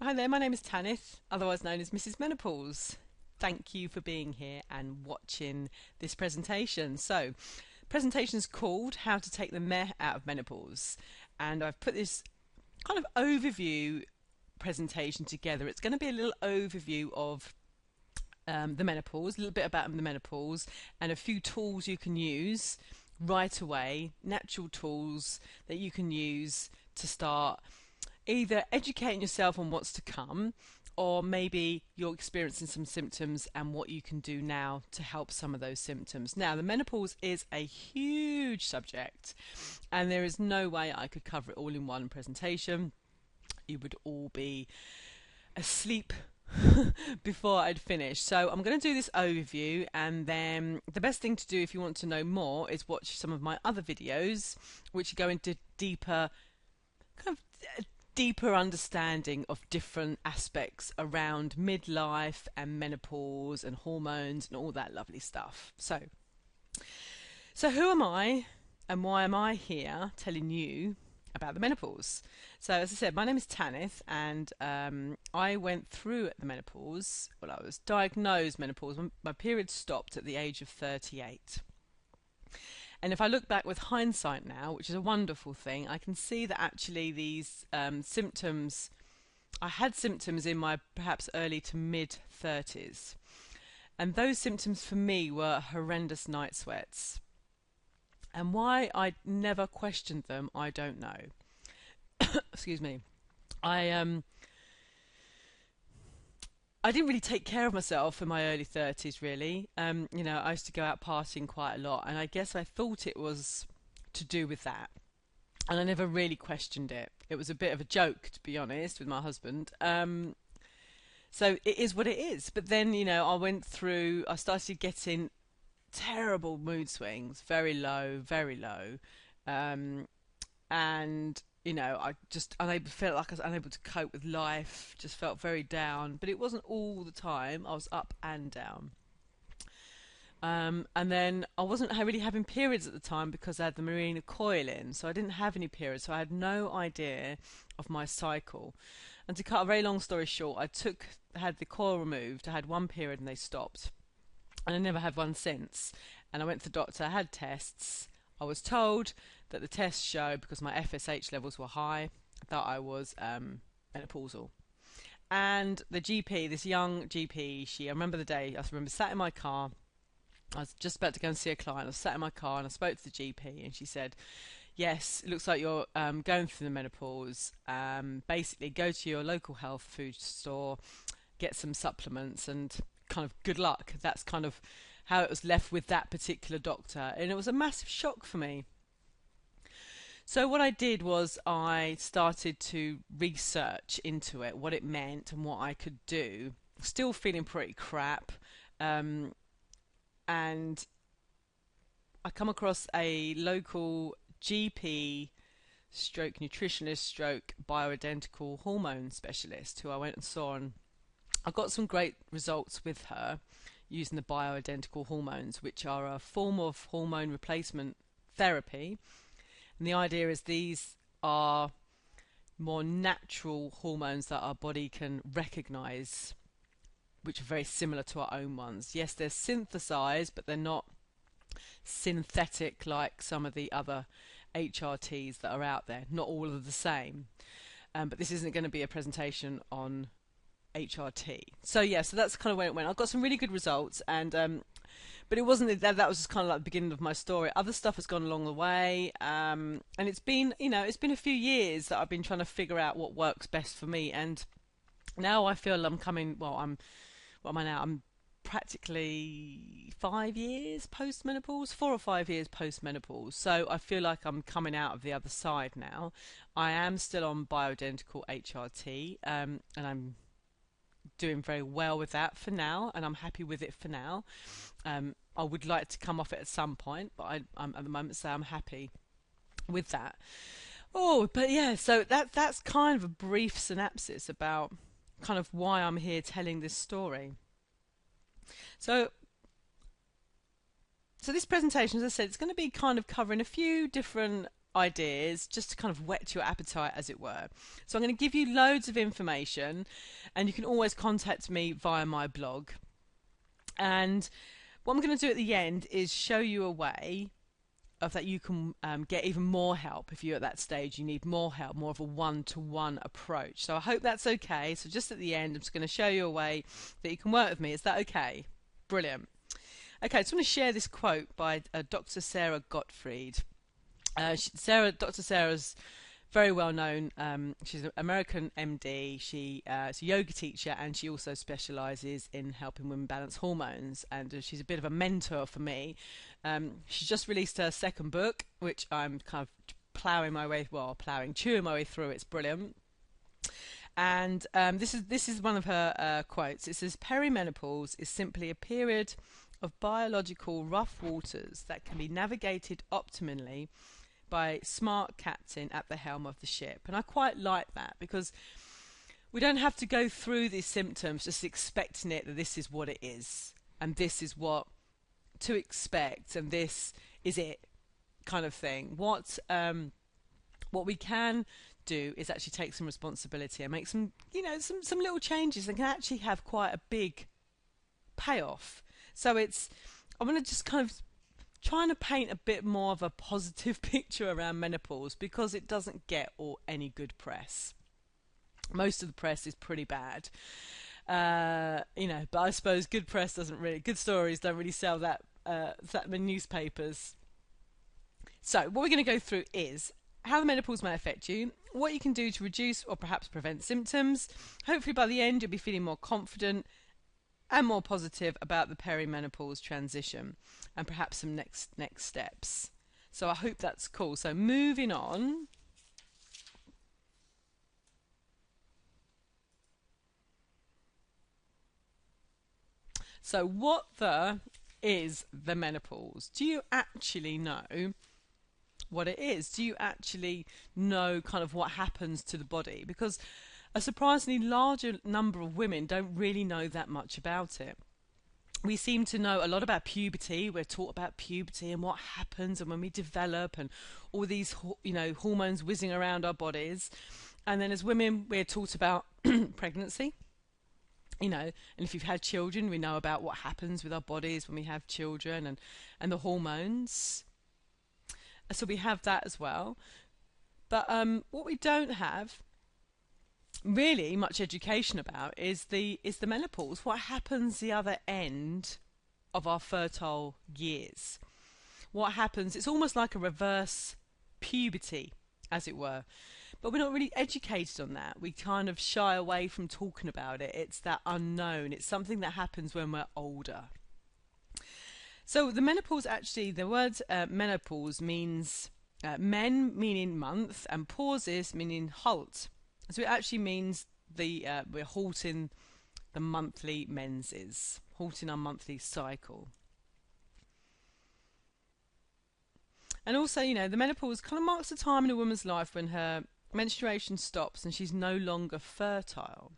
Hi there, my name is Tanith, otherwise known as Mrs Menopause. Thank you for being here and watching this presentation. So, presentation is called How to Take the Meh Out of Menopause, and I've put this kind of overview presentation together. It's going to be a little overview of the menopause, a little bit about the menopause, and a few tools you can use right away, natural tools that you can use to start either educating yourself on what's to come, or maybe you're experiencing some symptoms and what you can do now to help some of those symptoms. Now, the menopause is a huge subject, and there is no way I could cover it all in one presentation. You would all be asleep before I'd finish. So I'm going to do this overview, and then the best thing to do if you want to know more is watch some of my other videos, which go into deeper understanding of different aspects around midlife and menopause and hormones and all that lovely stuff. So who am I and why am I here telling you about the menopause? So as I said, my name is Tanith, and I went through the menopause. Well, I was diagnosed menopause. My period stopped at the age of 38. And if I look back with hindsight now, which is a wonderful thing, I can see that actually these symptoms, I had symptoms in my perhaps early to mid 30s. And those symptoms for me were horrendous night sweats. And why I never questioned them, I don't know. Excuse me. I didn't really take care of myself in my early 30s, really. I used to go out partying quite a lot, and I guess I thought it was to do with that. And I never really questioned it. It was a bit of a joke, to be honest, with my husband. So it is what it is. But then, I started getting terrible mood swings, very low, very low. And I felt like I was unable to cope with life, just felt very down. But it wasn't all the time, I was up and down. And then I wasn't really having periods at the time because I had the Mirena coil in, so I didn't have any periods, so I had no idea of my cycle. And to cut a very long story short, I had the coil removed, I had one period and they stopped. And I never had one since. And I went to the doctor, I had tests. I was told that the tests showed, because my FSH levels were high, that I was menopausal. And the GP, this young GP, I remember the day, I remember sat in my car, I was just about to go and see a client, I was sat in my car and I spoke to the GP, and she said, yes, it looks like you're going through the menopause. Basically, go to your local health food store, get some supplements, and kind of good luck. That's kind of how it was left with that particular doctor, and it was a massive shock for me. So what I did was I started to research into it, what it meant and what I could do. Still feeling pretty crap, and I come across a local GP stroke nutritionist stroke bioidentical hormone specialist who I went and saw, and I got some great results with her using the bioidentical hormones, which are a form of hormone replacement therapy. And the idea is these are more natural hormones that our body can recognize, which are very similar to our own ones. Yes, they're synthesized, but they're not synthetic like some of the other HRTs that are out there. Not all are the same. But this isn't going to be a presentation on HRT. So that's kind of where it went. I got some really good results, and but it wasn't that was just kind of like the beginning of my story. Other stuff has gone along the way, and it's been a few years that I've been trying to figure out what works best for me. And now I feel I'm coming. What am I now? I'm practically 5 years post-menopause, 4 or 5 years post-menopause. So I feel like I'm coming out of the other side now. I am still on bioidentical HRT, and I'm doing very well with that for now, and I'm happy with it for now. I would like to come off it at some point, but I'm at the moment, so I'm happy with that. So that's kind of a brief synopsis about kind of why I'm here telling this story. So this presentation, as I said, it's going to be kind of covering a few different ideas just to kind of whet your appetite, as it were. So I'm going to give you loads of information, and you can always contact me via my blog. And what I'm going to do at the end is show you a way of that you can get even more help if you're at that stage. You need more help, more of a one-to-one approach. So I hope that's okay. So just at the end, I'm just going to show you a way that you can work with me. Is that okay? Brilliant. Okay, I just want to share this quote by Dr. Sarah Gottfried. Dr. Sarah's very well known. She's an American MD. She's a yoga teacher, and she also specialises in helping women balance hormones. And she's a bit of a mentor for me. She's just released her second book, which I'm kind of chewing my way through. It's brilliant. And this is one of her quotes. It says, "Peri-menopause is simply a period of biological rough waters that can be navigated optimally by a smart captain at the helm of the ship." And I quite like that, because we don't have to go through these symptoms just expecting it that this is what it is and this is what to expect and this is it kind of thing. What we can do is actually take some responsibility and make some little changes that can actually have quite a big payoff. So I'm going to just kind of trying to paint a bit more of a positive picture around menopause, because it doesn't get any good press. Most of the press is pretty bad, but I suppose good stories don't really sell that many newspapers. So what we're going to go through is how the menopause may affect you, what you can do to reduce or perhaps prevent symptoms. Hopefully by the end you'll be feeling more confident and more positive about the perimenopause transition, and perhaps some next steps. So I hope that's cool. So moving on. So what is the menopause? Do you actually know what it is? Do you actually know kind of what happens to the body? Because a surprisingly larger number of women don't really know that much about it. We seem to know a lot about puberty. We're taught about puberty and what happens and when we develop and all these hormones whizzing around our bodies. And then as women we're taught about pregnancy. And if you've had children, we know about what happens with our bodies when we have children and the hormones. So we have that as well. But what we don't have really much education about is the menopause. What happens the other end of our fertile years? What happens? It's almost like a reverse puberty, as it were. But we're not really educated on that. We kind of shy away from talking about it. It's that unknown. It's something that happens when we're older. So the menopause, actually, the word menopause means men meaning month and pauses meaning halt. So it actually means we're halting the monthly menses, halting our monthly cycle. And also, the menopause kind of marks a time in a woman's life when her menstruation stops and she's no longer fertile.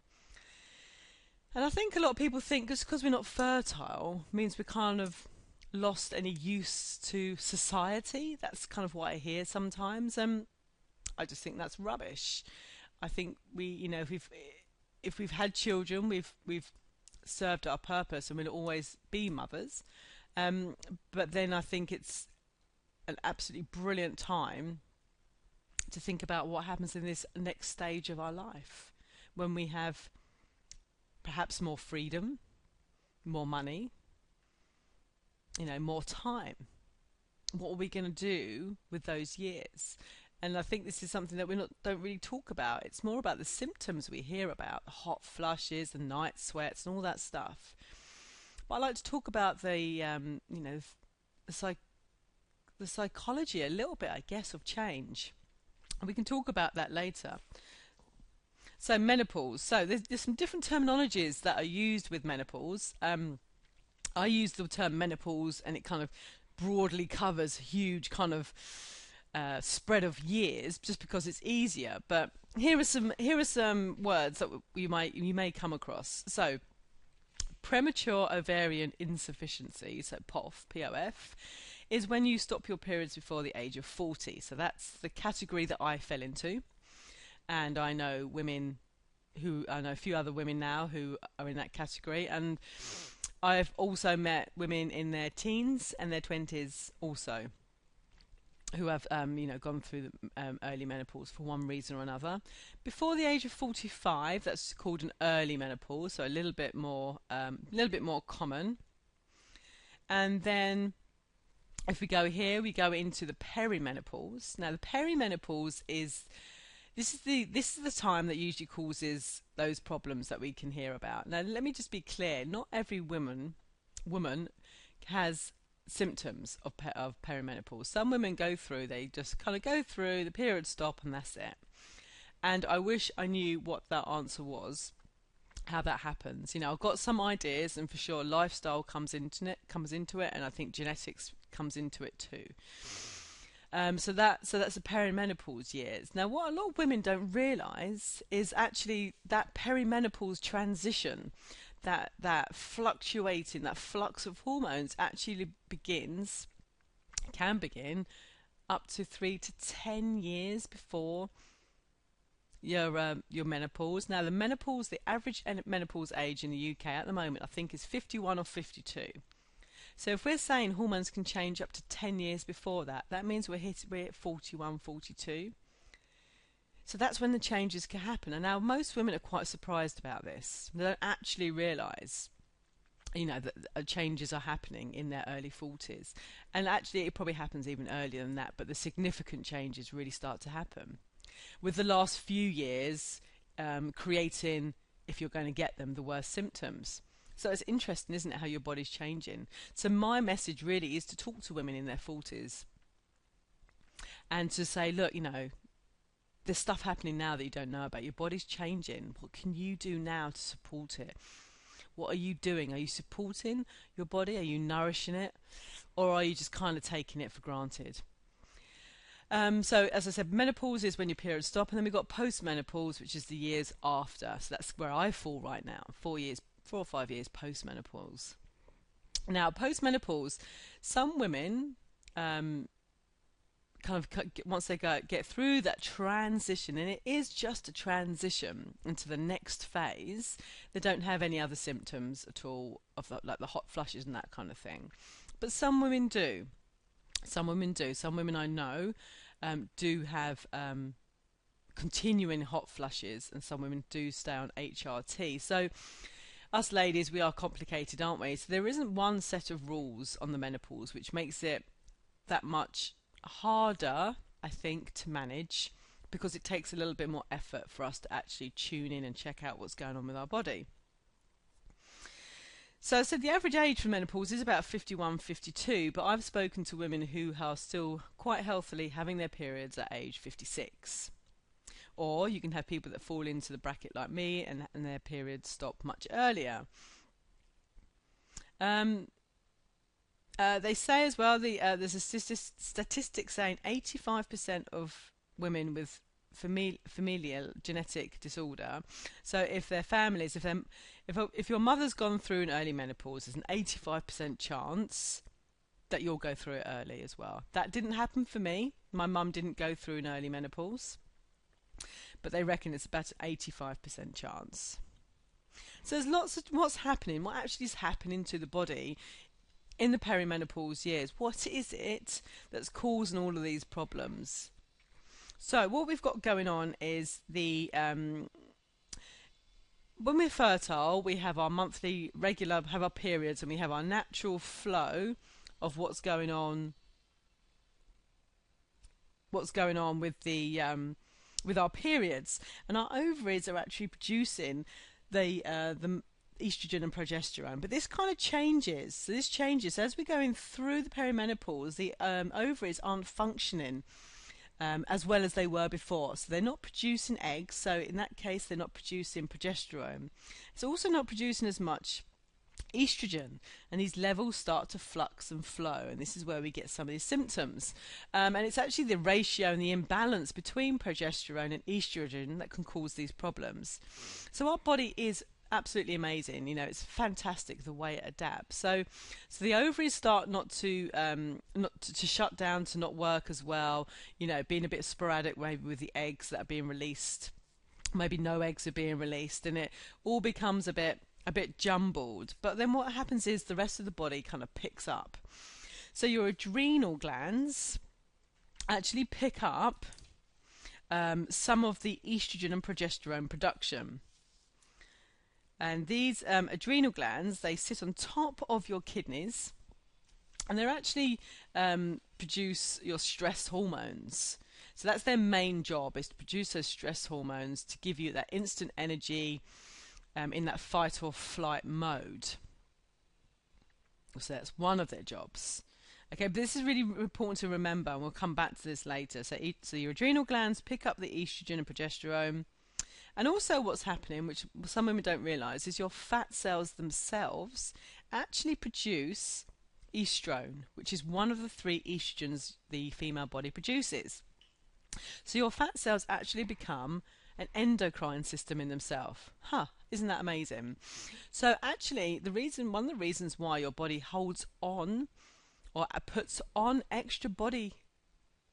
And I think a lot of people think just because we're not fertile means we're kind of lost any use to society. That's kind of what I hear sometimes. I just think that's rubbish. I think if we've had children, we've served our purpose and we'll always be mothers. But then I think it's an absolutely brilliant time to think about what happens in this next stage of our life, when we have perhaps more freedom, more money, more time. What are we going to do with those years? And I think this is something that don't really talk about. It's more about the symptoms we hear about, the hot flushes, the night sweats, and all that stuff. But I like to talk about the psychology a little bit, I guess, of change. And we can talk about that later. So menopause. So there's some different terminologies that are used with menopause. I use the term menopause, and it kind of broadly covers a huge kind of spread of years, just because it's easier. But here are some words that you may come across. So premature ovarian insufficiency, so POF, POF, is when you stop your periods before the age of 40. So that's the category that I fell into. And I know a few other women now who are in that category. And I've also met women in their teens and their 20s also who have gone through the early menopause for one reason or another. Before the age of 45, that's called an early menopause, so a little bit more common. And then if we go here, we go into the peri-menopause. Now the peri-menopause is the time that usually causes those problems that we can hear about. Now let me just be clear, not every woman has symptoms of perimenopause. Some women they just kind of go through, the periods stop, and that's it. And I wish I knew what that answer was, how that happens. I've got some ideas, and for sure lifestyle comes into it, and I think genetics comes into it too. So that's the perimenopause years. Now what a lot of women don't realise is actually that perimenopause transition, that fluctuating, that flux of hormones actually can begin up to 3 to 10 years before your menopause. Now the average menopause age in the UK at the moment I think is 51 or 52. So if we're saying hormones can change up to 10 years before that, that means we're at 41, 42. So that's when the changes can happen. And now most women are quite surprised about this. They don't actually realise, that changes are happening in their early 40s. And actually it probably happens even earlier than that, but the significant changes really start to happen. With the last few years creating, if you're going to get them, the worst symptoms. So it's interesting, isn't it, how your body's changing. So my message really is to talk to women in their 40s and to say, look, there's stuff happening now that you don't know about. Your body's changing. What can you do now to support it? What are you doing? Are you supporting your body? Are you nourishing it? Or are you just kind of taking it for granted? So as I said, menopause is when your periods stop, and then we've got post-menopause, which is the years after. So that's where I fall right now, 4 or 5 years post-menopause. Now, post-menopause, some women once they get through that transition, and it is just a transition into the next phase, they don't have any other symptoms at all of like the hot flushes and that kind of thing. But some women do. Some women I know do have continuing hot flushes, and some women do stay on HRT. So us ladies, we are complicated, aren't we? So there isn't one set of rules on the menopause, which makes it that much harder, I think, to manage, because it takes a little bit more effort for us to actually tune in and check out what's going on with our body. So the average age for menopause is about 51, 52, but I've spoken to women who are still quite healthily having their periods at age 56. Or you can have people that fall into the bracket like me and their periods stop much earlier. They say as well, there's a statistic saying 85% of women with familial genetic disorder. So if their families, if your mother's gone through an early menopause, there's an 85% chance that you'll go through it early as well. That didn't happen for me. My mum didn't go through an early menopause, but they reckon it's about an 85% chance. So there's lots of what actually is happening to the body in the perimenopause years. What is it that's causing all of these problems? So what we've got going on is when we're fertile, we have our monthly have our periods, and we have our natural flow of what's going on with the with our periods, and our ovaries are actually producing the estrogen and progesterone. But this kind of changes. So this changes as we're going through the perimenopause. The ovaries aren't functioning as well as they were before. So they're not producing eggs. So in that case, they're not producing progesterone. It's also not producing as much estrogen, and these levels start to flux and flow, and this is where we get some of these symptoms. And it's actually the ratio and the imbalance between progesterone and estrogen that can cause these problems. So our body is absolutely amazing. You know, it's fantastic the way it adapts. So the ovaries start not to shut down, to not work as well. You know, being a bit sporadic, maybe with the eggs that are being released, maybe no eggs are being released, and it all becomes a bit jumbled. But then what happens is the rest of the body kind of picks up. So your adrenal glands actually pick up some of the estrogen and progesterone production. And these adrenal glands, they sit on top of your kidneys, and they're actually produce your stress hormones. So that's their main job, is to produce those stress hormones to give you that instant energy in that fight or flight mode. So that's one of their jobs. Okay, but this is really important to remember, and we'll come back to this later. So your adrenal glands pick up the estrogen and progesterone. And also what's happening, which some women don't realise, is your fat cells themselves actually produce estrone, which is one of the 3 estrogens the female body produces. So your fat cells actually become an endocrine system in themselves. Isn't that amazing? So actually, one of the reasons why your body holds on or puts on extra body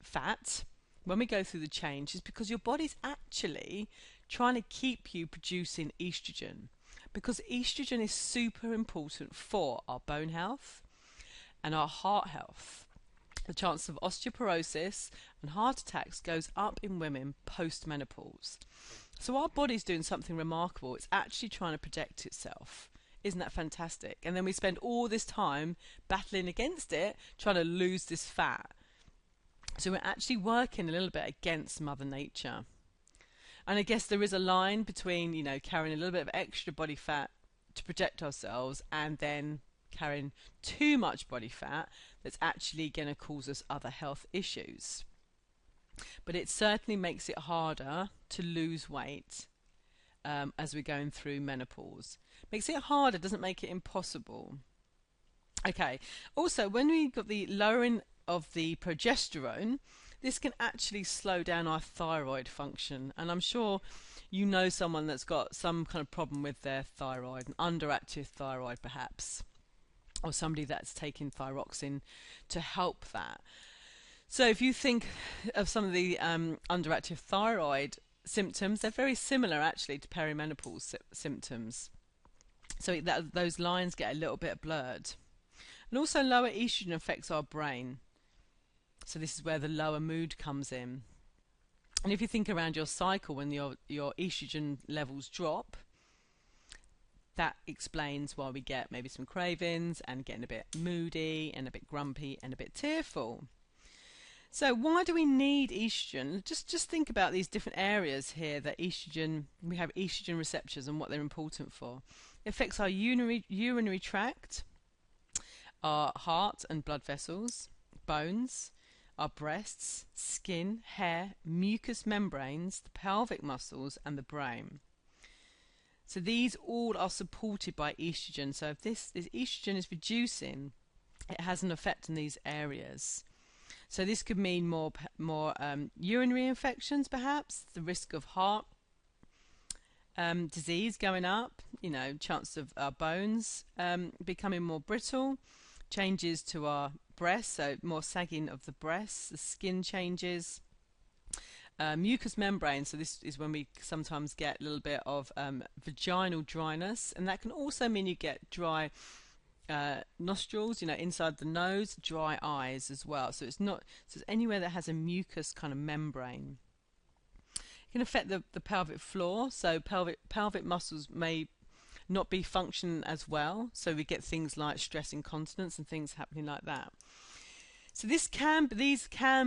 fat when we go through the change is because your body's actually trying to keep you producing estrogen, because estrogen is super important for our bone health and our heart health. The chance of osteoporosis and heart attacks goes up in women post-menopause. So our body's doing something remarkable. It's actually trying to protect itself. Isn't that fantastic? And then we spend all this time battling against it, trying to lose this fat. So we're actually working a little bit against Mother Nature. And I guess there is a line between, you know, carrying a little bit of extra body fat to protect ourselves and then carrying too much body fat that's actually going to cause us other health issues. But it certainly makes it harder to lose weight as we're going through menopause. Makes it harder, doesn't make it impossible. Okay, also when we've got the lowering of the progesterone, this can actually slow down our thyroid function. And I'm sure you know someone that's got some kind of problem with their thyroid, an underactive thyroid perhaps, or somebody that's taking thyroxine to help that. So if you think of some of the underactive thyroid symptoms, they're very similar actually to perimenopause symptoms. So those lines get a little bit blurred. And also lower estrogen affects our brain. So this is where the lower mood comes in. And if you think around your cycle, when your estrogen levels drop, that explains why we get maybe some cravings and getting a bit moody and a bit grumpy and a bit tearful. So why do we need estrogen? Just think about these different areas here that we have estrogen receptors and what they're important for. It affects our urinary tract, our heart and blood vessels, bones, our breasts, skin, hair, mucous membranes, the pelvic muscles and the brain. So these all are supported by estrogen. So if this estrogen is reducing, it has an effect in these areas. So this could mean more urinary infections, perhaps, the risk of heart disease going up, you know, chance of our bones becoming more brittle, changes to our breasts, so more sagging of the breasts, the skin changes, mucous membrane, so this is when we sometimes get a little bit of vaginal dryness, and that can also mean you get dry nostrils, you know, inside the nose, dry eyes as well. So it's anywhere that has a mucus kind of membrane. It can affect the pelvic floor, so pelvic muscles may not be functioning as well, so we get things like stress incontinence and things happening like that. So these can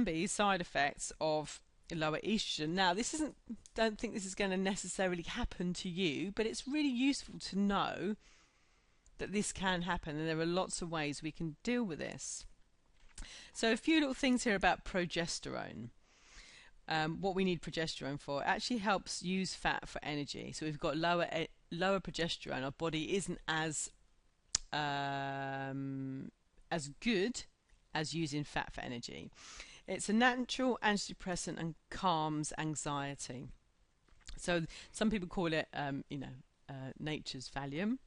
be side effects of lower estrogen. Now don't think this is going to necessarily happen to you, but it's really useful to know that this can happen, and there are lots of ways we can deal with this. So a few little things here about progesterone. What we need progesterone for, it actually helps use fat for energy. So we've got lower progesterone, our body isn't as good as using fat for energy. It's a natural antidepressant and calms anxiety. So some people call it, nature's Valium.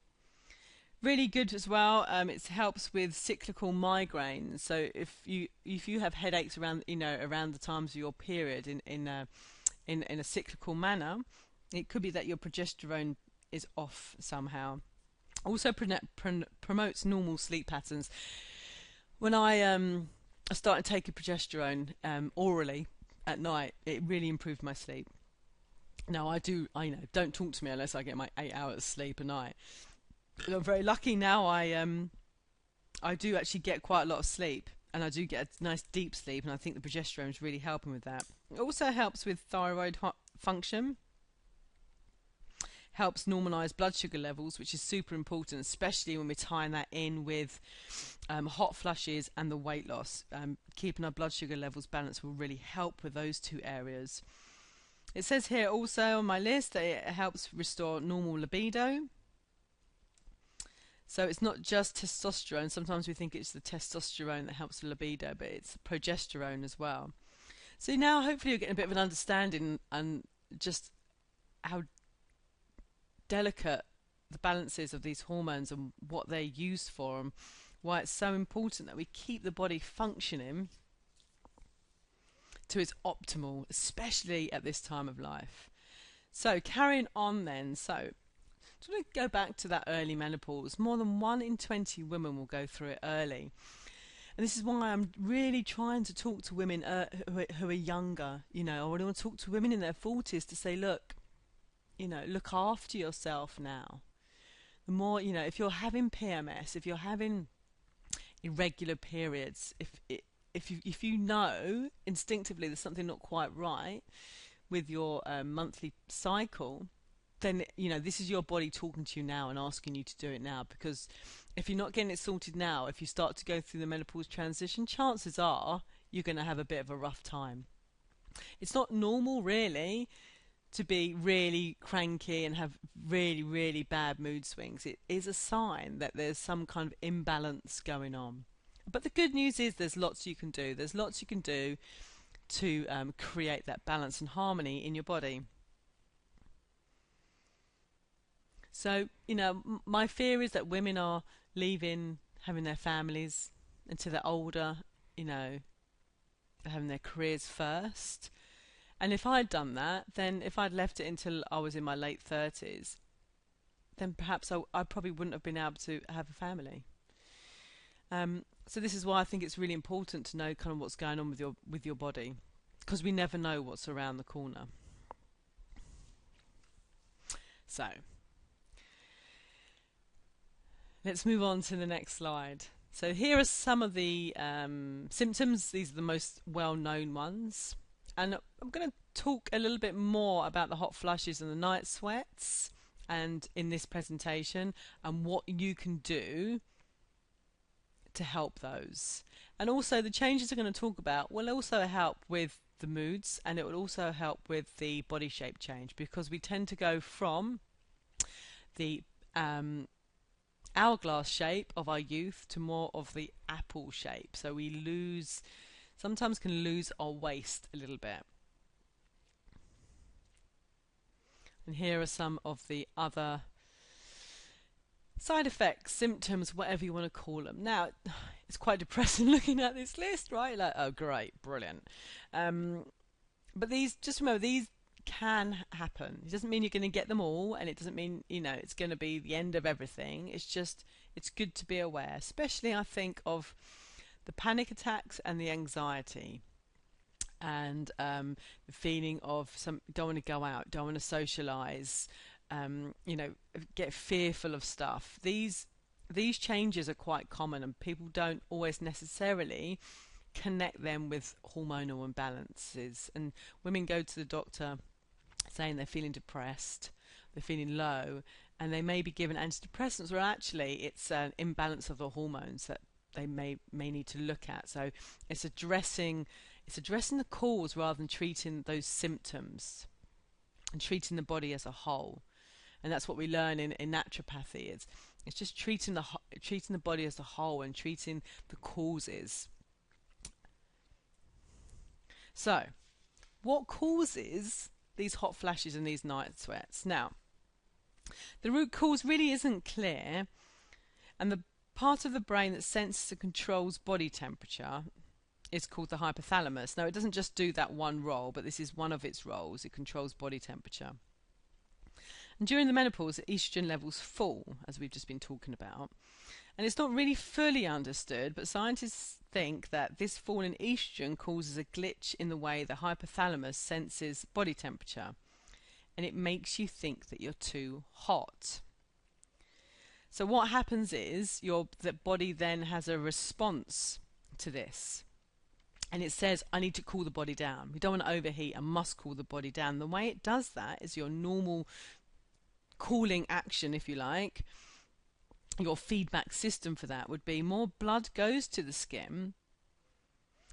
Really good as well. It helps with cyclical migraines. So if you have headaches around around the times of your period in a cyclical manner, it could be that your progesterone is off somehow. Also promotes normal sleep patterns. When I started taking progesterone orally at night, it really improved my sleep. Now I know, don't talk to me unless I get my 8 hours sleep a night. I'm very lucky now. I do actually get quite a lot of sleep, and I do get a nice deep sleep, and I think the progesterone is really helping with that. It also helps with thyroid function, helps normalise blood sugar levels, which is super important, especially when we're tying that in with hot flushes and the weight loss. Keeping our blood sugar levels balanced will really help with those two areas. It says here also on my list that it helps restore normal libido. So it's not just testosterone. Sometimes we think it's the testosterone that helps the libido, but it's progesterone as well. So now hopefully you're getting a bit of an understanding and just how delicate the balance is of these hormones and what they're used for, and why it's so important that we keep the body functioning to its optimal, especially at this time of life. So carrying on then, so to go back to that early menopause, more than 1 in 20 women will go through it early. And this is why I'm really trying to talk to women who are younger. I want to talk to women in their 40s to say, look, look after yourself now. The more, if you're having PMS, if you're having irregular periods, if you know instinctively there's something not quite right with your monthly cycle, then this is your body talking to you now and asking you to do it now. Because if you're not getting it sorted now, if you start to go through the menopause transition, chances are you're going to have a bit of a rough time. It's not normal really to be really cranky and have really, really bad mood swings. It is a sign that there's some kind of imbalance going on. But the good news is there's lots you can do. There's lots you can do to create that balance and harmony in your body. So, my fear is that women are leaving, having their families until they're older, they're having their careers first. And if I'd done that, then if I'd left it until I was in my late 30s, then perhaps I probably wouldn't have been able to have a family. So this is why I think it's really important to know kind of what's going on with your body, because we never know what's around the corner. So let's move on to the next slide. So here are some of the symptoms. These are the most well-known ones. And I'm going to talk a little bit more about the hot flushes and the night sweats and in this presentation, and what you can do to help those. And also the changes I'm going to talk about will also help with the moods, and it will also help with the body shape change, because we tend to go from the hourglass shape of our youth to more of the apple shape. So we sometimes can lose our waist a little bit. And here are some of the other side effects, symptoms, whatever you want to call them. Now, it's quite depressing looking at this list, right? Like, oh, great, brilliant. But just remember, these can happen. It doesn't mean you're going to get them all, and it doesn't mean, it's going to be the end of everything. It's good to be aware, especially, I think, of the panic attacks and the anxiety, and the feeling of don't want to go out, don't want to socialise, get fearful of stuff. These changes are quite common, and people don't always necessarily connect them with hormonal imbalances. And women go to the doctor saying they're feeling depressed, they're feeling low, and they may be given antidepressants, where actually it's an imbalance of the hormones that they may need to look at. So it's addressing the cause rather than treating those symptoms, and treating the body as a whole. And that's what we learn in naturopathy. It's just treating the body as a whole and treating the causes. So, what causes these hot flashes and these night sweats? Now, The root cause really isn't clear, and the part of the brain that senses and controls body temperature is called the hypothalamus. Now, it doesn't just do that one role, but this is one of its roles. It controls body temperature. And during the menopause, the estrogen levels fall, as we've just been talking about. And it's not really fully understood, but scientists think that this fall in estrogen causes a glitch in the way the hypothalamus senses body temperature, and it makes you think that you're too hot. So what happens is the body then has a response to this, and it says, I need to cool the body down. We don't want to overheat, I must cool the body down. The way it does that is your normal cooling action, if you like. Your feedback system for that would be more blood goes to the skin,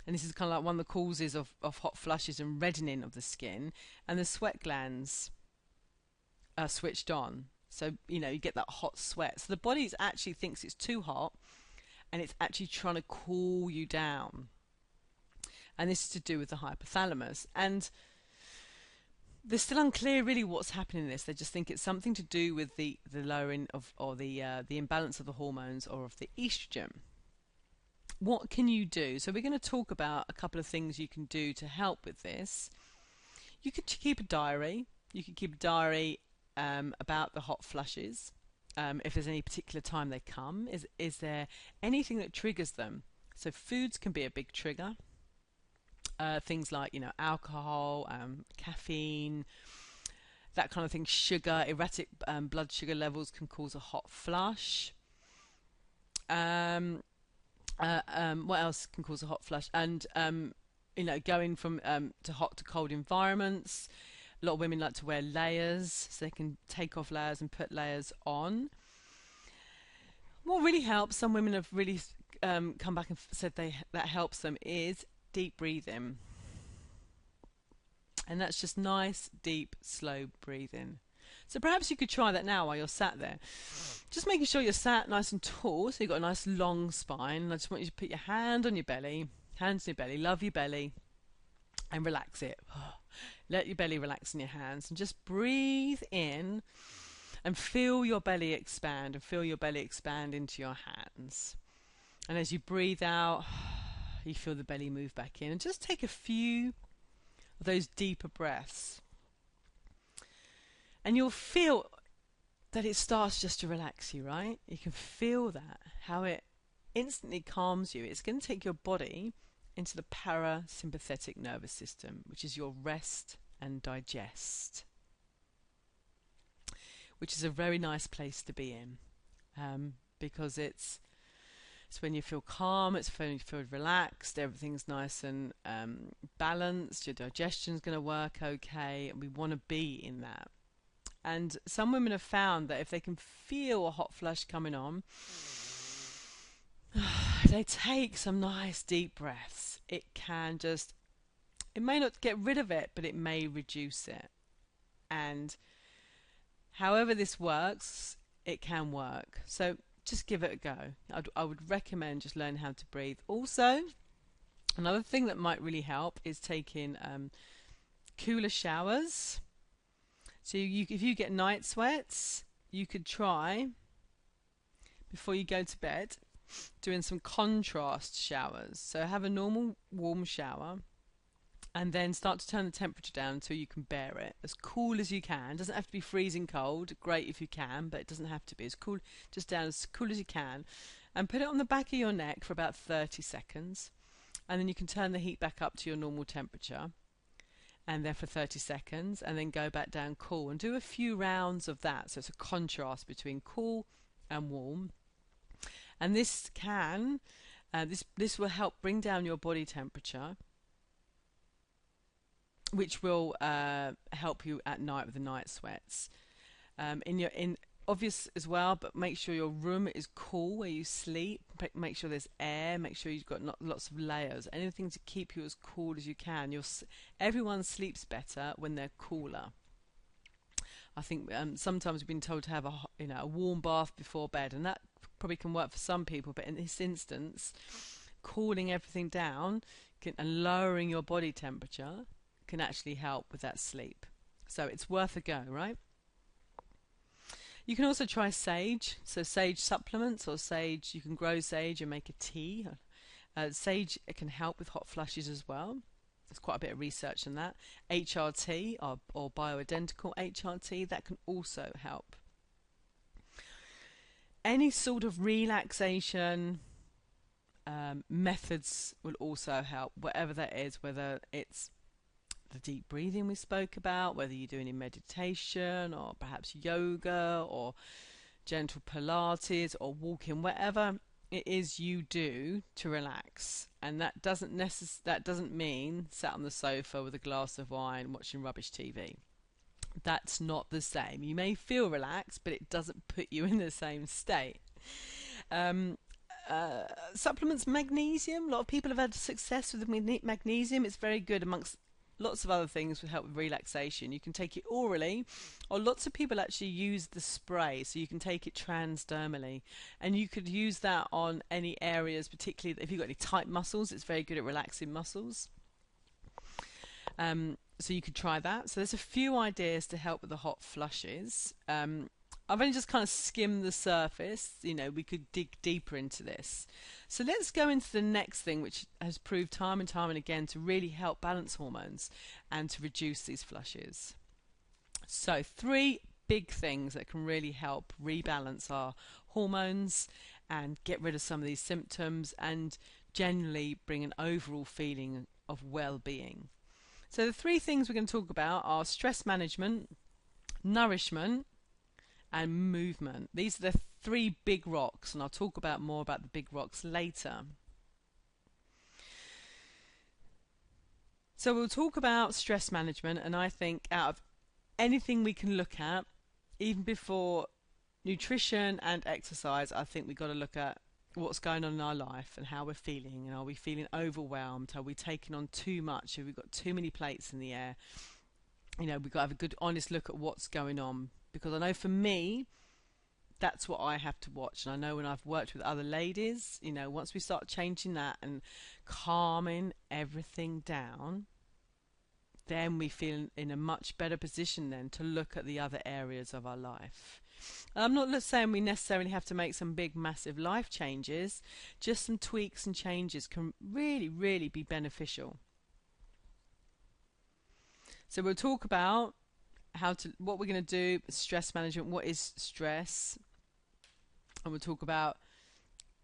and this is kind of like one of the causes of hot flushes and reddening of the skin, and the sweat glands are switched on. So, you get that hot sweat. So the body actually thinks it's too hot, and it's actually trying to cool you down. And this is to do with the hypothalamus. And they're still unclear really what's happening in this. They just think it's something to do with the lowering of, or the imbalance of the hormones or of the estrogen. What can you do? So we're going to talk about a couple of things you can do to help with this. You could keep a diary. You could keep a diary about the hot flushes. If there's any particular time they come, is there anything that triggers them? So foods can be a big trigger. Things like alcohol, caffeine, that kind of thing. Sugar, erratic blood sugar levels can cause a hot flush. What else can cause a hot flush? And going from to hot to cold environments. A lot of women like to wear layers, so they can take off layers and put layers on. What really helps, some women have really come back and said that helps them, is deep breathing. And that's just nice, deep, slow breathing. So perhaps you could try that now while you're sat there. Just making sure you're sat nice and tall, so you've got a nice long spine. And I just want you to put your hand on your belly, hands on your belly, love your belly, and relax it. Let your belly relax in your hands, and just breathe in and feel your belly expand, and feel your belly expand into your hands. And as you breathe out, you feel the belly move back in, and just take a few of those deeper breaths, and you'll feel that it starts just to relax you, right? You can feel that, how it instantly calms you. It's going to take your body into the parasympathetic nervous system, which is your rest and digest, which is a very nice place to be in, because it's when you feel calm, it's when you feel relaxed, everything's nice and balanced, your digestion's going to work okay, and we want to be in that. And some women have found that if they can feel a hot flush coming on, they take some nice deep breaths. It may not get rid of it, but it may reduce it. And however this works, it can work. So just give it a go. I would recommend just learning how to breathe. Also, another thing that might really help is taking cooler showers. So if you get night sweats, you could try, before you go to bed, doing some contrast showers. So have a normal warm shower, and then start to turn the temperature down until you can bear it, as cool as you can. It doesn't have to be freezing cold. Great if you can, but it doesn't have to be. As cool, just down as cool as you can, and put it on the back of your neck for about 30 seconds, and then you can turn the heat back up to your normal temperature, and then for 30 seconds, and then go back down cool, and do a few rounds of that. So it's a contrast between cool and warm. And this can, this will help bring down your body temperature, which will help you at night with the night sweats. Obvious as well, but make sure your room is cool where you sleep. Make sure there's air. Make sure you've got lots of layers. Anything to keep you as cool as you can. Everyone sleeps better when they're cooler. I think sometimes we've been told to have a warm bath before bed, and that probably can work for some people. But in this instance, cooling everything down and lowering your body temperature can actually help with that sleep. So it's worth a go, right? You can also try sage, so sage supplements or sage, you can grow sage and make a tea. Sage can help with hot flushes as well. There's quite a bit of research on that. HRT or bioidentical HRT, that can also help. Any sort of relaxation methods will also help, whatever that is, whether it's the deep breathing we spoke about, whether you're doing in meditation or perhaps yoga or gentle Pilates or walking, whatever it is you do to relax. And that doesn't mean sat on the sofa with a glass of wine watching rubbish TV. That's not the same. You may feel relaxed, but it doesn't put you in the same state. Supplements, magnesium. A lot of people have had success with magnesium. It's very good amongst lots of other things with help with relaxation. You can take it orally, or lots of people actually use the spray, so you can take it transdermally, and you could use that on any areas, particularly if you've got any tight muscles. It's very good at relaxing muscles. So you could try that. So there's a few ideas to help with the hot flushes. I've only just kind of skimmed the surface. You know, we could dig deeper into this. So let's go into the next thing, which has proved time and time and again to really help balance hormones and to reduce these flushes. So 3 big things that can really help rebalance our hormones and get rid of some of these symptoms and generally bring an overall feeling of well-being. So the 3 things we're going to talk about are stress management, nourishment, and movement. These are the 3 big rocks, and I'll talk about more about the big rocks later. So we'll talk about stress management, and I think out of anything we can look at, even before nutrition and exercise, I think we've got to look at what's going on in our life and how we're feeling, and are we feeling overwhelmed, are we taking on too much, have we got too many plates in the air. You know, we've got to have a good honest look at what's going on, because I know for me that's what I have to watch. And I know when I've worked with other ladies, you know, once we start changing that and calming everything down, then we feel in a much better position then to look at the other areas of our life. I'm not saying we necessarily have to make some big massive life changes. Just some tweaks and changes can really, really be beneficial. So we'll talk about what we're going to do, stress management, what is stress, and we'll talk about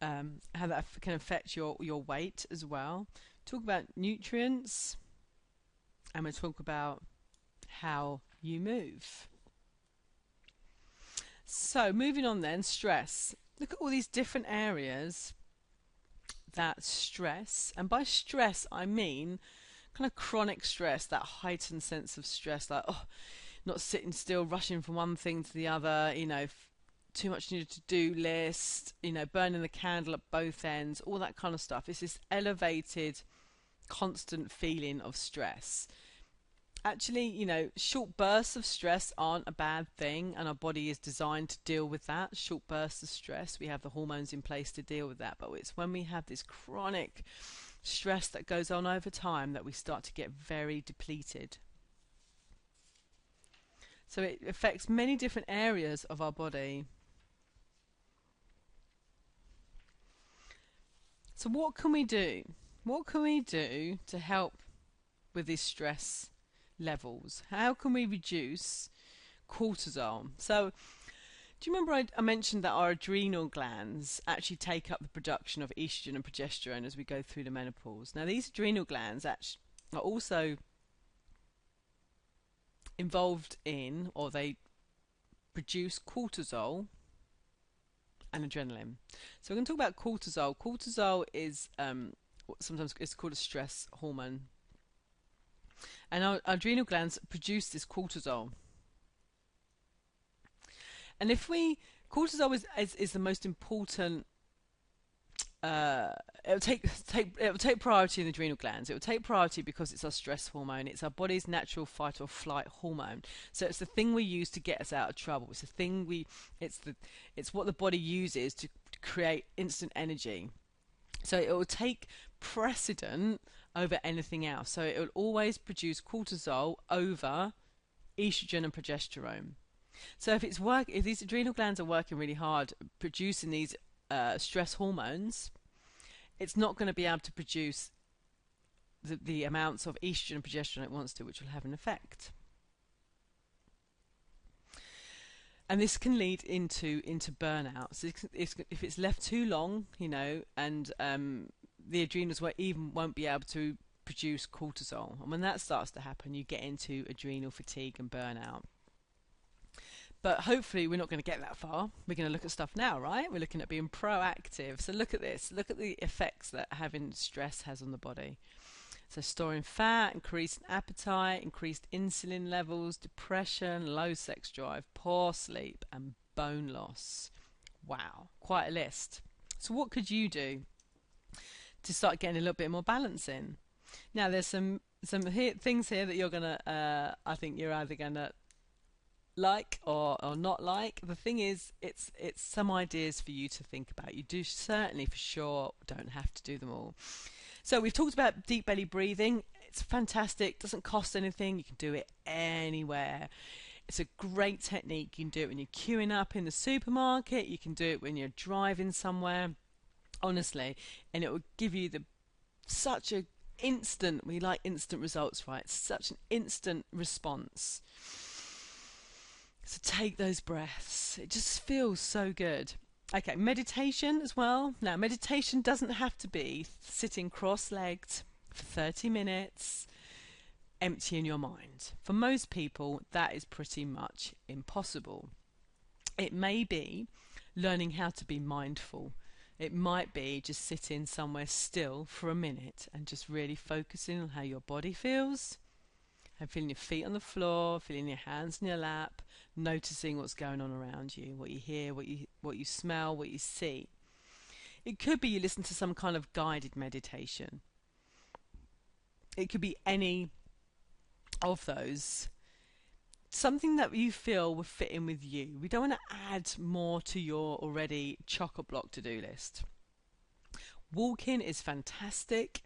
how that can affect your weight as well. Talk about nutrients, and we'll talk about how you move. So moving on then, stress. Look at all these different areas that stress, and by stress I mean kind of chronic stress, that heightened sense of stress, like not sitting still, rushing from one thing to the other, you know, too much needed to-do list, you know, burning the candle at both ends, all that kind of stuff. It's this elevated, constant feeling of stress. Actually, you know, short bursts of stress aren't a bad thing, and our body is designed to deal with that. Short bursts of stress, we have the hormones in place to deal with that, but it's when we have this chronic stress that goes on over time that we start to get very depleted. So it affects many different areas of our body. So what can we do? What can we do to help with these stress levels? How can we reduce cortisol? So do you remember I mentioned that our adrenal glands actually take up the production of estrogen and progesterone as we go through the menopause? Now these adrenal glands actually are also involved in, or they produce cortisol and adrenaline. So we're going to talk about cortisol. Cortisol is sometimes it's called a stress hormone, and our adrenal glands produce this cortisol. And cortisol is the most important. It will take priority in the adrenal glands. It will take priority because it's our stress hormone. It's our body's natural fight or flight hormone. So it's the thing we use to get us out of trouble. It's the thing it's what the body uses to create instant energy. So it will take precedent over anything else. So it will always produce cortisol over estrogen and progesterone. So if these adrenal glands are working really hard producing these stress hormones, it's not going to be able to produce the amounts of estrogen and progesterone it wants to, which will have an effect. And this can lead into burnout. So if it's left too long, and the adrenals won't be able to produce cortisol, and when that starts to happen, you get into adrenal fatigue and burnout. But hopefully we're not going to get that far. We're going to look at stuff now, right? We're looking at being proactive. So look at this. Look at the effects that having stress has on the body. So storing fat, increased appetite, increased insulin levels, depression, low sex drive, poor sleep, and bone loss. Wow, quite a list. So what could you do to start getting a little bit more balance in? Now there's some things here that you're gonna, I think you're either gonna like or not like. The thing is, it's some ideas for you to think about. You do certainly for sure don't have to do them all. So we've talked about deep belly breathing. It's fantastic, doesn't cost anything, you can do it anywhere. It's a great technique. You can do it when you're queuing up in the supermarket, you can do it when you're driving somewhere, honestly, and it will give you such a instant, we like instant results, right? It's such an instant response. So take those breaths. It just feels so good. Okay, meditation as well. Now, meditation doesn't have to be sitting cross-legged for 30 minutes, emptying your mind. For most people, that is pretty much impossible. It may be learning how to be mindful. It might be just sitting somewhere still for a minute and just really focusing on how your body feels, and feeling your feet on the floor, feeling your hands in your lap, noticing what's going on around you, what you hear, what you smell, what you see. It could be you listen to some kind of guided meditation. It could be any of those. Something that you feel will fit in with you. We don't want to add more to your already chock-a-block to-do list. Walking is fantastic.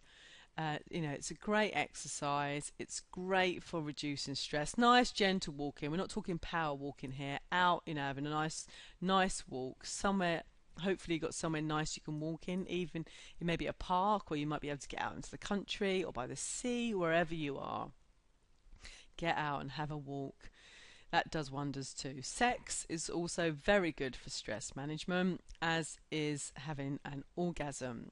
It's a great exercise. It's great for reducing stress. Nice, gentle walking. We're not talking power walking here. Out, having a nice walk somewhere. Hopefully, you've got somewhere nice you can walk in. Even it may be a park, or you might be able to get out into the country or by the sea, wherever you are. Get out and have a walk. That does wonders too. Sex is also very good for stress management, as is having an orgasm.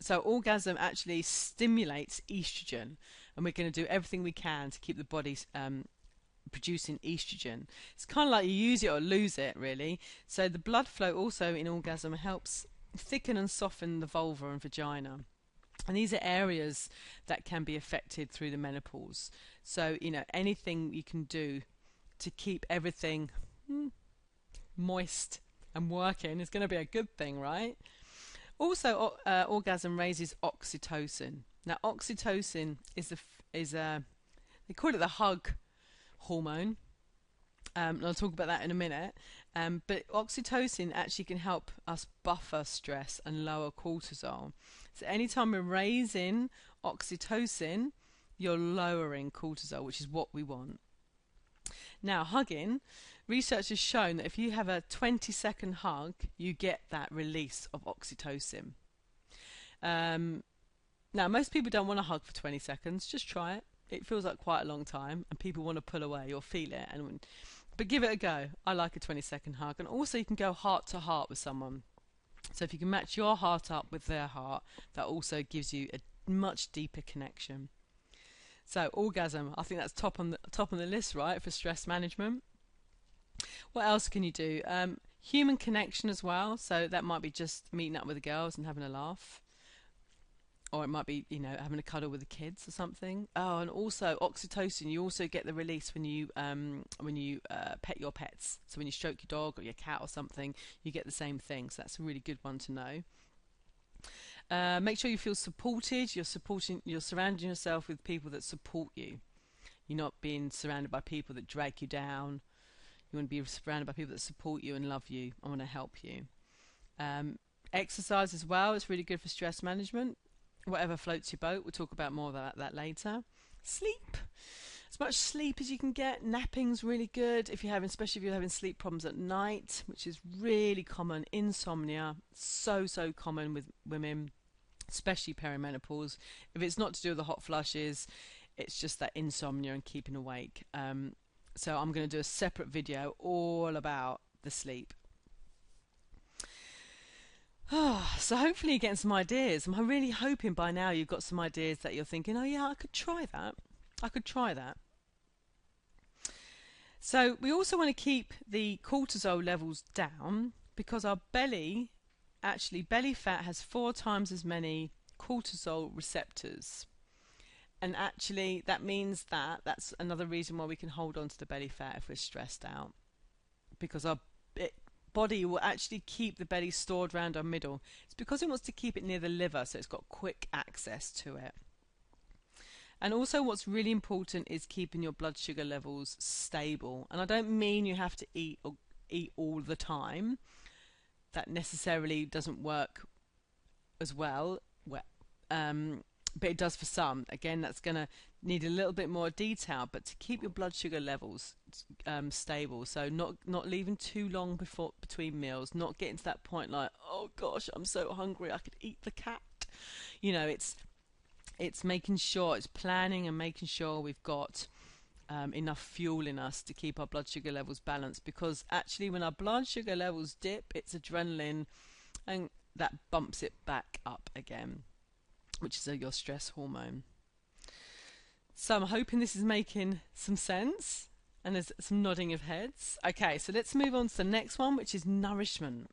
So orgasm actually stimulates estrogen, and we're going to do everything we can to keep the body producing estrogen. It's kind of like you use it or lose it, really. So the blood flow also in orgasm helps thicken and soften the vulva and vagina. And these are areas that can be affected through the menopause. So, anything you can do to keep everything moist and working is going to be a good thing, right? Also, orgasm raises oxytocin. Now, oxytocin is they call it the hug hormone. And I'll talk about that in a minute. But oxytocin actually can help us buffer stress and lower cortisol. So anytime we're raising oxytocin, you're lowering cortisol, which is what we want. Now, hugging, research has shown that if you have a 20-second hug, you get that release of oxytocin. Now, most people don't want to hug for 20 seconds. Just try it. It feels like quite a long time, and people want to pull away or feel it. But give it a go. I like a 20-second hug. And also, you can go heart to heart with someone. So if you can match your heart up with their heart, that also gives you a much deeper connection. So orgasm, I think that's top on the list, right, for stress management. What else can you do? Human connection as well. So that might be just meeting up with the girls and having a laugh, or it might be having a cuddle with the kids or something. Oh, and also oxytocin. You also get the release when you pet your pets. So when you stroke your dog or your cat or something, you get the same thing. So that's a really good one to know. Make sure you feel supported. You're surrounding yourself with people that support you. You're not being surrounded by people that drag you down. You want to be surrounded by people that support you and love you and want to help you. Exercise as well is really good for stress management. Whatever floats your boat. We'll talk about more about that later. Sleep. as much sleep as you can get. Napping's really good if you're having, especially if you're having sleep problems at night, which is really common. Insomnia, so common with women, especially perimenopause. If it's not to do with the hot flushes, it's just that insomnia and keeping awake. So I'm going to do a separate video all about the sleep. So hopefully you're getting some ideas. I'm really hoping by now you've got some ideas that you're thinking, oh yeah, I could try that. I could try that. So we also want to keep the cortisol levels down, because our belly fat has 4 times as many cortisol receptors. And actually that means that's another reason why we can hold on to the belly fat if we're stressed out, because our body will actually keep the belly stored around our middle. It's because it wants to keep it near the liver, so it's got quick access to it. And also what's really important is keeping your blood sugar levels stable. And I don't mean you have to eat all the time. That necessarily doesn't work as well. But it does for some. Again, that's going to need a little bit more detail, but to keep your blood sugar levels stable, so not leaving too long between meals, not getting to that point like, oh gosh, I'm so hungry, I could eat the cat. You know, it's making sure, it's planning and making sure we've got enough fuel in us to keep our blood sugar levels balanced, because actually when our blood sugar levels dip, it's adrenaline and that bumps it back up again, which is your stress hormone. So I'm hoping this is making some sense, and there's some nodding of heads. Okay, so let's move on to the next one, which is nourishment.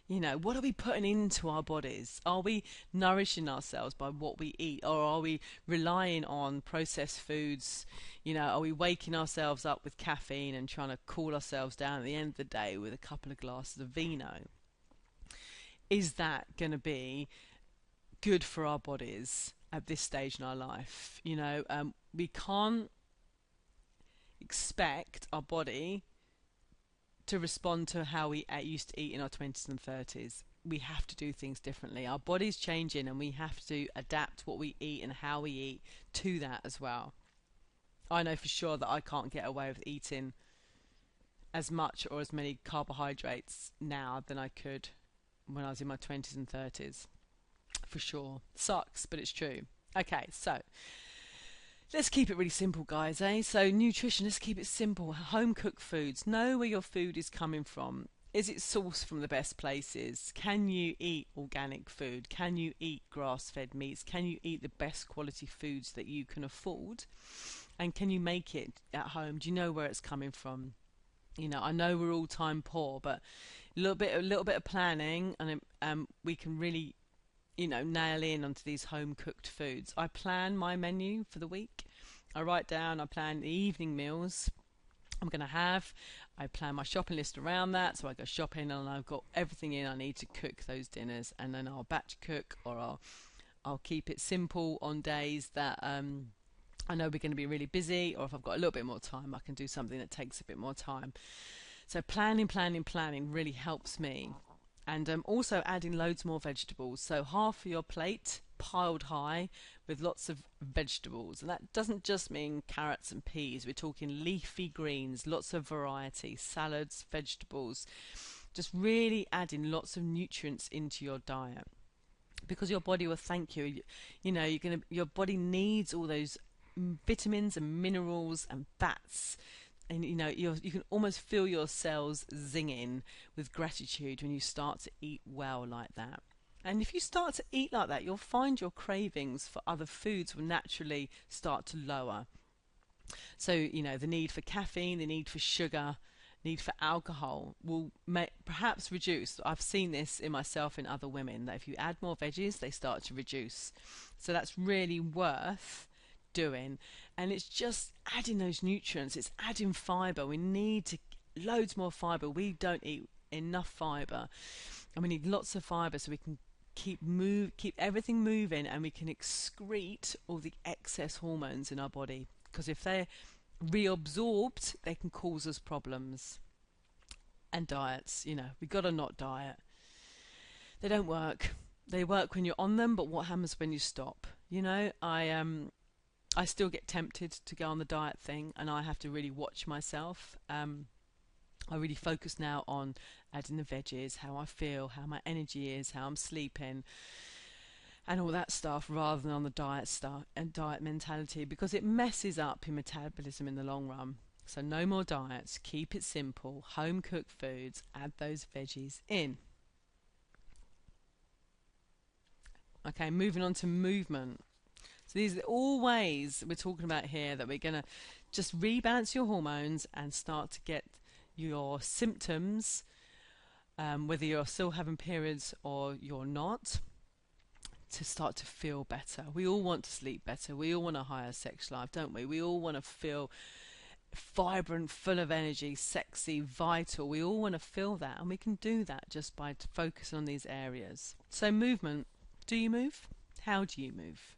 You know, what are we putting into our bodies? Are we nourishing ourselves by what we eat, or are we relying on processed foods? You know, are we waking ourselves up with caffeine and trying to cool ourselves down at the end of the day with a couple of glasses of vino? Is that going to be good for our bodies at this stage in our life? You know, we can't expect our body to respond to how we used to eat in our 20s and 30s. We have to do things differently. Our body's changing, and we have to adapt what we eat and how we eat to that as well. I know for sure that I can't get away with eating as much or as many carbohydrates now than I could when I was in my 20s and 30s. For sure. Sucks, but it's true. Okay, so let's keep it really simple, guys, eh? So nutrition, let's keep it simple. Home cooked foods. Know where your food is coming from. Is it sourced from the best places? Can you eat organic food? Can you eat grass-fed meats? Can you eat the best quality foods that you can afford? And can you make it at home? Do you know where it's coming from? You know, I know we're all time poor, but a little bit of planning, and we can really, you know, nail in onto these home cooked foods. I plan my menu for the week. I plan the evening meals I'm going to have. I plan my shopping list around that, so I go shopping and I've got everything in I need to cook those dinners, and then I'll batch cook, or I'll keep it simple on days that I know we're going to be really busy, or if I've got a little bit more time, I can do something that takes a bit more time. So planning really helps me. And also adding loads more vegetables. So half of your plate piled high with lots of vegetables. And that doesn't just mean carrots and peas. We're talking leafy greens, lots of variety, salads, vegetables. Just really adding lots of nutrients into your diet, because your body will thank you. You know, your body needs all those vitamins and minerals and fats. And you know, you can almost feel your cells zinging with gratitude when you start to eat well like that. And if you start to eat like that, you'll find your cravings for other foods will naturally start to lower. So, you know, the need for caffeine, the need for sugar, need for alcohol will perhaps reduce. I've seen this in myself and other women, that if you add more veggies, they start to reduce. So that's really worth doing. And it's just adding those nutrients, it's adding fiber. We need loads more fiber. We don't eat enough fiber, and we need lots of fiber so we can keep everything moving, and we can excrete all the excess hormones in our body, because if they're reabsorbed, they can cause us problems. And diets, you know, we've got to not diet. They don't work. They work when you're on them, but what happens when you stop? You know, I still get tempted to go on the diet thing, and I have to really watch myself. I really focus now on adding the veggies, how I feel, how my energy is, how I'm sleeping, and all that stuff, rather than on the diet stuff and diet mentality, because it messes up your metabolism in the long run. So no more diets, keep it simple, home cooked foods, add those veggies in. Okay, moving on to movement. So these are all ways we're talking about here that we're going to just rebalance your hormones and start to get your symptoms, whether you're still having periods or you're not, to start to feel better. We all want to sleep better. We all want a higher sex life, don't we? We all want to feel vibrant, full of energy, sexy, vital. We all want to feel that, and we can do that just by focusing on these areas. So movement. Do you move? How do you move?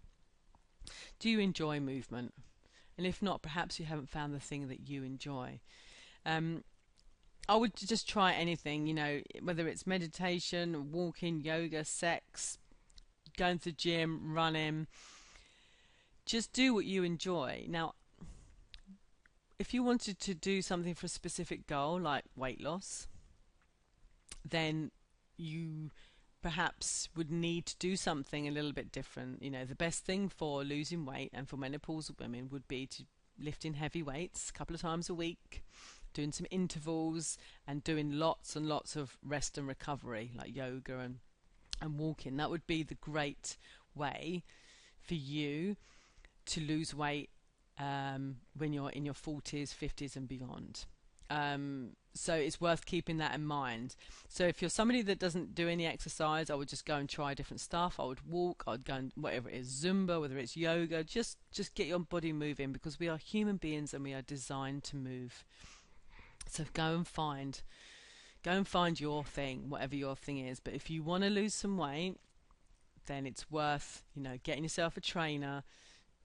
Do you enjoy movement? And if not, perhaps you haven't found the thing that you enjoy. I would just try anything, you know, whether it's meditation, walking, yoga, sex, going to the gym, running. Just do what you enjoy. Now, if you wanted to do something for a specific goal, like weight loss, then you perhaps would need to do something a little bit different. You know, the best thing for losing weight and for menopausal women would be to lifting heavy weights a couple of times a week, doing some intervals, and doing lots and lots of rest and recovery, like yoga and walking. That would be the great way for you to lose weight when you're in your 40s, 50s and beyond. So it's worth keeping that in mind. So if you're somebody that doesn't do any exercise, I would just go and try different stuff. I would walk, I would go and whatever it is, Zumba, whether it's yoga, just get your body moving, because we are human beings and we are designed to move. So go and find your thing, whatever your thing is. But if you want to lose some weight, then it's worth, you know, getting yourself a trainer,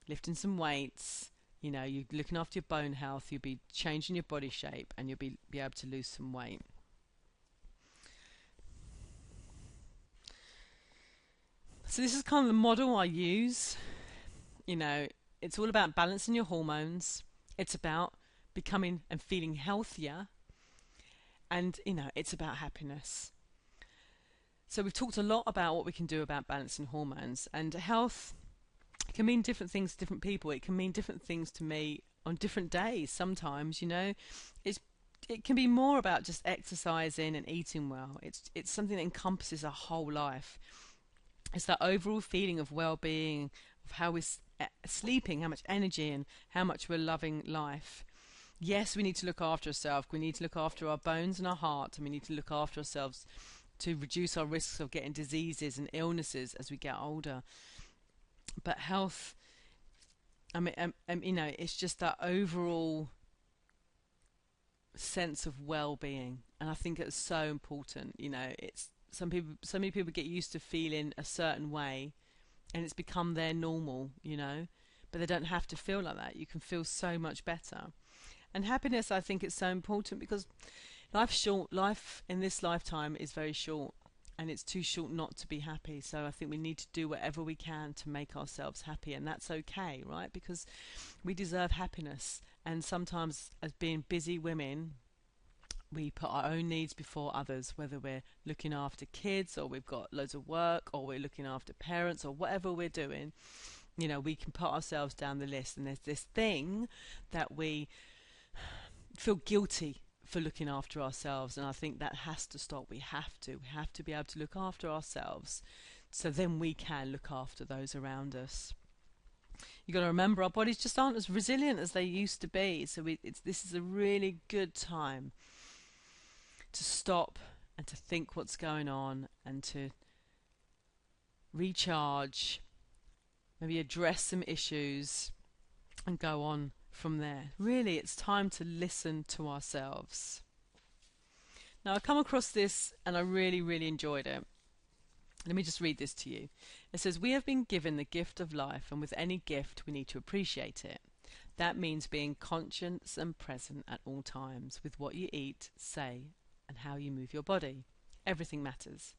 lifting some weights. You know, you're looking after your bone health, you'll be changing your body shape, and you'll be able to lose some weight. So this is kind of the model I use. You know, it's all about balancing your hormones. It's about becoming and feeling healthier. And, you know, it's about happiness. So we've talked a lot about what we can do about balancing hormones, and health can mean different things to different people. It can mean different things to me on different days. Sometimes, you know, it can be more about just exercising and eating well. It's something that encompasses our whole life. It's that overall feeling of well-being, of how we're sleeping, how much energy, and how much we're loving life. Yes, we need to look after ourselves. We need to look after our bones and our heart, and we need to look after ourselves to reduce our risks of getting diseases and illnesses as we get older. But health, I mean, you know, it's just that overall sense of well-being, and I think it's so important. You know, it's so many people get used to feeling a certain way, and it's become their normal. You know, but they don't have to feel like that. You can feel so much better. And happiness, I think, is so important, because life's short. Life in this lifetime is very short, and it's too short not to be happy. So I think we need to do whatever we can to make ourselves happy, and that's okay, right? Because we deserve happiness, and sometimes, as being busy women, we put our own needs before others, whether we're looking after kids, or we've got loads of work, or we're looking after parents, or whatever we're doing. You know, we can put ourselves down the list, and there's this thing that we feel guilty for looking after ourselves, and I think that has to stop. We have to be able to look after ourselves, so then we can look after those around us. You got to remember, our bodies just aren't as resilient as they used to be, so this is a really good time to stop and to think what's going on, and to recharge, maybe address some issues, and go on from there. Really, it's time to listen to ourselves. Now, I come across this and I really, really enjoyed it. Let me just read this to you. It says, "We have been given the gift of life, and with any gift we need to appreciate it. That means being conscious and present at all times with what you eat, say, and how you move your body. Everything matters.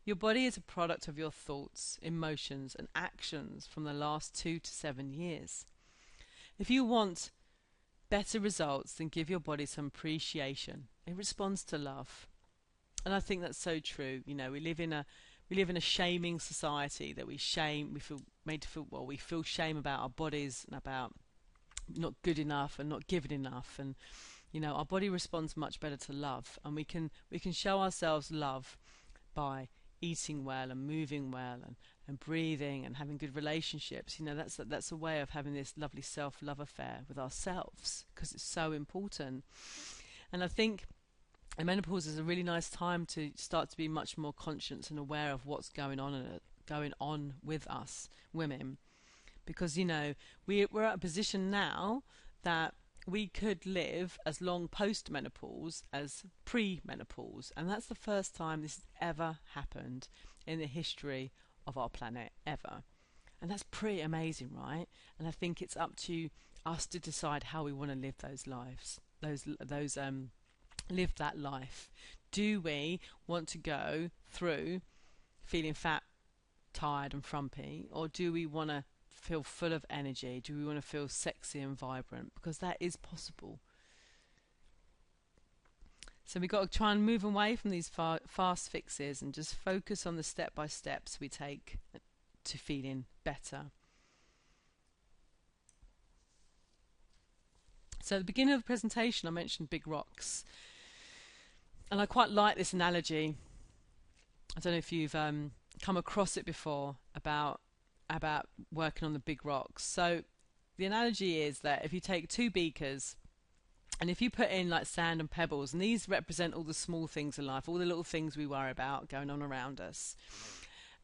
Your body is a product of your thoughts, emotions and actions from the last 2 to 7 years. If you want better results, then give your body some appreciation. It responds to love. And I think that's so true. You know, we live in a shaming society, that we feel made to feel, well, we feel shame about our bodies and about not good enough and not given enough. And you know, our body responds much better to love, and we can show ourselves love by eating well and moving well, and breathing and having good relationships. You know, that's a way of having this lovely self-love affair with ourselves, because it's so important. And I think menopause is a really nice time to start to be much more conscious and aware of what's going on with us women, because you know, we're at a position now that we could live as long post-menopause as pre-menopause, and that's the first time this has ever happened in the history of our planet, ever. And that's pretty amazing, right? And I think it's up to us to decide how we want to live those lives, live that life. Do we want to go through feeling fat, tired and frumpy, or do we want to feel full of energy? Do we want to feel sexy and vibrant? Because that is possible. So we've got to try and move away from these fast fixes and just focus on the step-by-steps we take to feeling better. So at the beginning of the presentation I mentioned big rocks, and I quite like this analogy. I don't know if you've come across it before about working on the big rocks. So the analogy is that if you take two beakers and if you put in like sand and pebbles, and these represent all the small things in life, all the little things we worry about going on around us,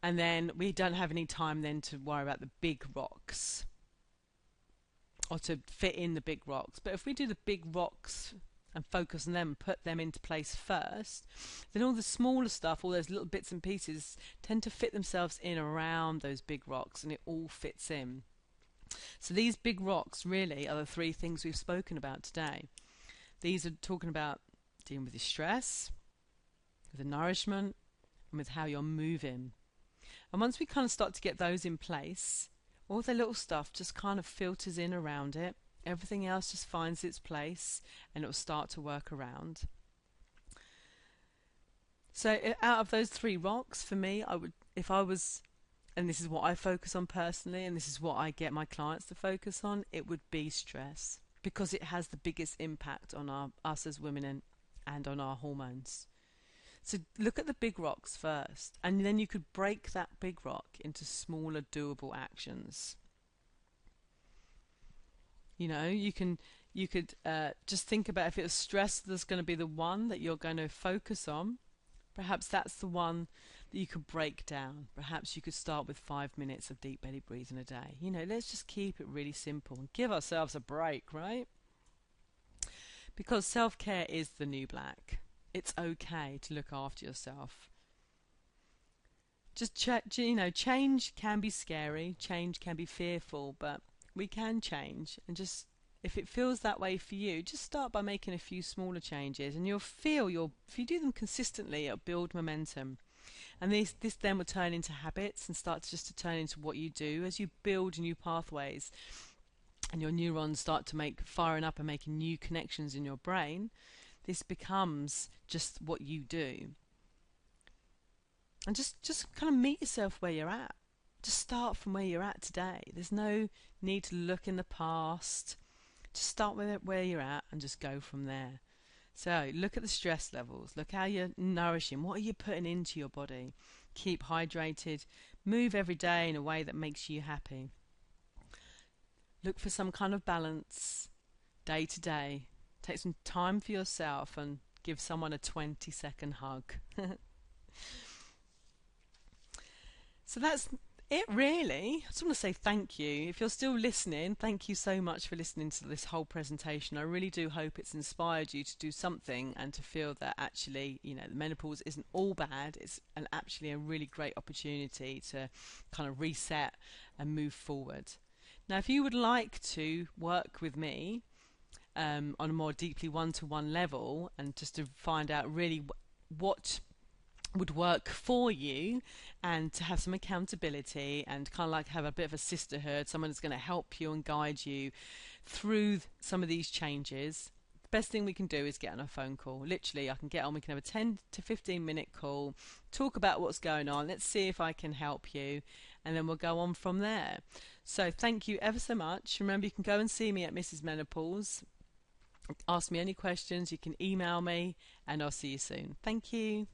and then we don't have any time then to worry about the big rocks or to fit in the big rocks. But if we do the big rocks and focus on them and put them into place first, then all the smaller stuff, all those little bits and pieces, tend to fit themselves in around those big rocks, and it all fits in. So these big rocks really are the three things we've spoken about today. These are talking about dealing with your stress, with the nourishment, and with how you're moving. And once we kind of start to get those in place, all the little stuff just kind of filters in around it. Everything else just finds its place, and it will start to work around. So out of those three rocks, for me, I would, if I was, and this is what I focus on personally, and this is what I get my clients to focus on, it would be stress, because it has the biggest impact on us as women and on our hormones. So look at the big rocks first, and then you could break that big rock into smaller doable actions. You know, you could just think about, if it was stress that's going to be the one that you're going to focus on, perhaps that's the one that you could break down. Perhaps you could start with 5 minutes of deep belly breathing a day. You know, let's just keep it really simple and give ourselves a break, right? Because self-care is the new black. It's okay to look after yourself. Just you know, change can be scary, change can be fearful, but we can change. And just, if it feels that way for you, just start by making a few smaller changes, and you'll feel if you do them consistently, it'll build momentum. And this then will turn into habits and start to turn into what you do as you build new pathways, and your neurons start to firing up and making new connections in your brain. This becomes just what you do. And just kind of meet yourself where you're at. Just start from where you're at today. There's no need to look in the past. Just start with where you're at and just go from there. So look at the stress levels. Look how you're nourishing. What are you putting into your body? Keep hydrated. Move every day in a way that makes you happy. Look for some kind of balance day to day. Take some time for yourself and give someone a 20-second hug. So that's it, really. I just want to say thank you. If you're still listening, thank you so much for listening to this whole presentation. I really do hope it's inspired you to do something and to feel that actually, you know, the menopause isn't all bad. It's actually a really great opportunity to kind of reset and move forward. Now, if you would like to work with me on a more deeply one-to-one level, and just to find out really what would work for you, and to have some accountability and kind of like have a bit of a sisterhood, someone that's going to help you and guide you through some of these changes. The best thing we can do is get on a phone call. Literally, I can get on, we can have a 10 to 15-minute call, talk about what's going on, let's see if I can help you, and then we'll go on from there. So thank you ever so much. Remember, you can go and see me at Mrs Menopause. Ask me any questions, you can email me, and I'll see you soon. Thank you.